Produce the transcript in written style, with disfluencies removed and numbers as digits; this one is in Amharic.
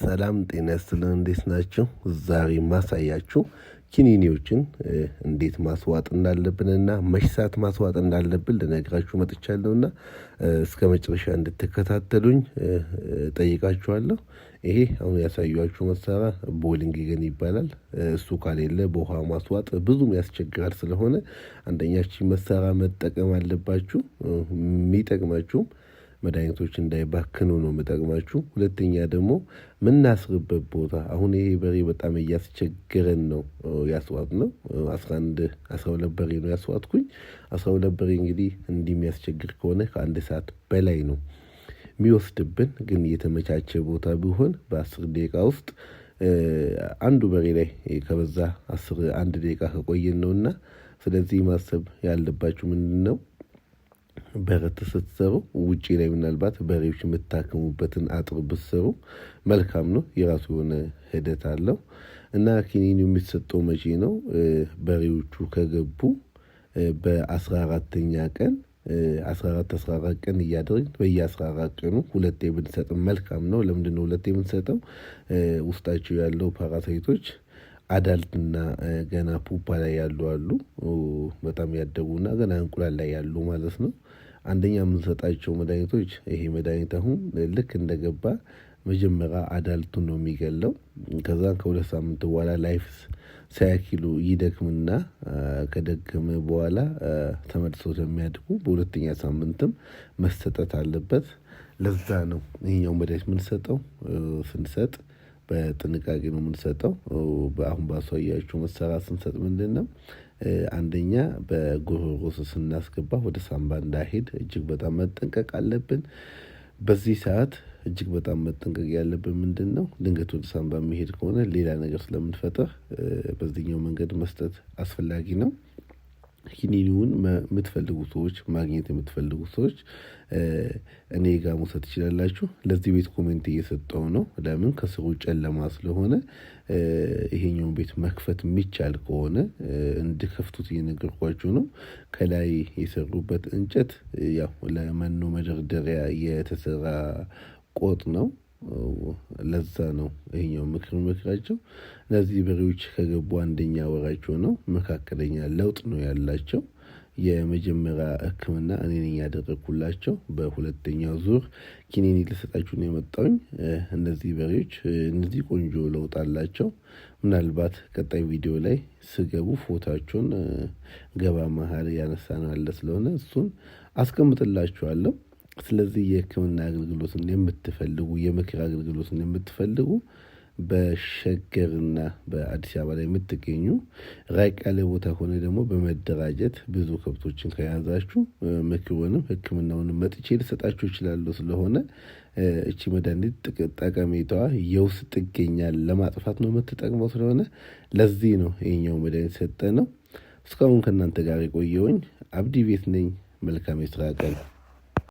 ሰላም ጤና ይስጥልን እንዴት ናችሁ? ዛሬ ማሳያችሁ ኪኒኒዎችን እንዴት ማስዋጥ እንዳለብንና መች ሰዓት ማስዋጥ እንዳለብን ልነግራችሁ መጥቻለሁና እስከ መጨረሻ እንድትከታተሉኝ ጠይቃችኋለሁ። ይሄ አሁን ያሳያችሁ መሳሪያ ቦሊንግ ገን ይባላል። እሱ ካሌለ በውሃ ማስዋጥ ብዙም ያስቸግራል። ስለሆነ አንደኛችን መሳሪያ መጠቀም አለባችሁ። የሚጠቅማችሁም መድኃኒቶች እንዳይባክኑ ነው የምጠቅማችሁ። ሁለተኛ ደግሞ ምናስርበት ቦታ አሁን ይሄ በሬ በጣም እያስቸገረን ነው ያስዋጥነው 12 በሬ ነው ያስዋጥኩኝ። 12 በሬ እንግዲህ እንዲህ የሚያስቸግር ከሆነ ከአንድ ሰዓት በላይ ነው የሚወስድብን። ግን የተመቻቸ ቦታ ቢሆን በ10 ደቂቃ ውስጥ አንዱ በሬ ላይ ከበዛ 1 ደቂቃ ከቆየን ነውና ስለዚህ ማሰብ ያለባችሁ ምንድነው በረት ስትሰሩ ውጪ ላይ ምናልባት በሬዎች የምታከሙበትን አጥር ብትሰሩ መልካም ነው። የራሱ የሆነ ሂደት አለው እና ኪኒኒው የሚሰጠው መቼ ነው? በሬዎቹ ከገቡ በ14ኛ ቀን 14 ቀን እያደረግን በየ14 ቀኑ ሁለቴ ብንሰጥ መልካም ነው። ለምንድነው ሁለቴ የምንሰጠው? ውስጣቸው ያለው ፓራሳይቶች አዳልትና ገና ፑፓ ላይ ያሉ አሉ። በጣም ያደጉና ገና እንቁላል ላይ ያሉ ማለት ነው። አንደኛ የምንሰጣቸው መድኃኒቶች ይሄ መድኃኒት አሁን ልክ እንደገባ መጀመሪያ አዳልቱን ነው የሚገለው። ከዛ ከ2 ሳምንት በኋላ ላይፍ ሳይክሉ ይደክምና ከደከመ በኋላ ተመልሶ ስለሚያድጉ በሁለተኛ ሳምንትም መሰጠት አለበት። ለዛ ነው ይሄኛው መድኃኒት የምንሰጠው። ስንሰጥ በጥንቃቄ ነው የምንሰጠው። አሁን ባሳያችሁ መሳሪያ ስንሰጥ ምንድነው አንደኛ በጉሮሮ ስናስገባ ወደ ሳምባ እንዳይሄድ እጅግ በጣም መጠንቀቅ አለብን። በዚህ ሰዓት እጅግ በጣም መጠንቀቅ ያለብን ምንድነው ድንገት ወደ ሳምባ የሚሄድ ከሆነ ሌላ ነገር ስለምንፈጥር በዚህኛው መንገድ መስጠት አስፈላጊ ነው። ኪኒኒውን የምትፈልጉ ሰዎች ማግኘት የምትፈልጉ ሰዎች እኔ ጋር መውሰድ ትችላላችሁ። ለዚህ ቤት ኮሜንት እየሰጠው ነው። ለምን ከስሩ ጨለማ ስለሆነ ይሄኛውን ቤት መክፈት የሚቻል ከሆነ እንድከፍቱት እየነገርኳችሁ ነው። ከላይ የሰሩበት እንጨት ያው ለመኖ መደርደሪያ የተሰራ ቆጥ ነው። ለዛ ነው ይሄኛው ምክራቸው። እነዚህ በሬዎች ከገቡ አንደኛ ወራቸው ነው። መካከለኛ ለውጥ ነው ያላቸው። የመጀመሪያ ሕክምና እኔ ነኝ ያደረኩላቸው። በሁለተኛው ዙር ኪኒኒ ልሰጣችሁ ነው የመጣሁኝ። እነዚህ በሬዎች እነዚህ ቆንጆ ለውጥ አላቸው። ምናልባት ቀጣይ ቪዲዮ ላይ ስገቡ ፎቶአቸውን ገባ መሃል ያነሳነው አለ ስለሆነ እሱን አስቀምጥላችኋለሁ። ስለዚህ የህክምና አገልግሎትን የምትፈልጉ የምክር አገልግሎትን የምትፈልጉ በሸገርና በአዲስ አበባ ላይ የምትገኙ ራቅ ያለ ቦታ ሆነ ደግሞ በመደራጀት ብዙ ከብቶችን ከያዛችሁ ምክሩንም ህክምናውንም መጥቼ ልሰጣችሁ እችላለሁ። ስለሆነ እቺ መድኃኒት ጠቀሜታዋ የውስጥ ጥገኛን ለማጥፋት ነው የምትጠቅመው። ስለሆነ ለዚህ ነው ይሄኛው መድኃኒት ሰጠነው። እስካሁን ከእናንተ ጋር የቆየሁኝ አብዲ ቤት ነኝ። መልካም የስራ ቀን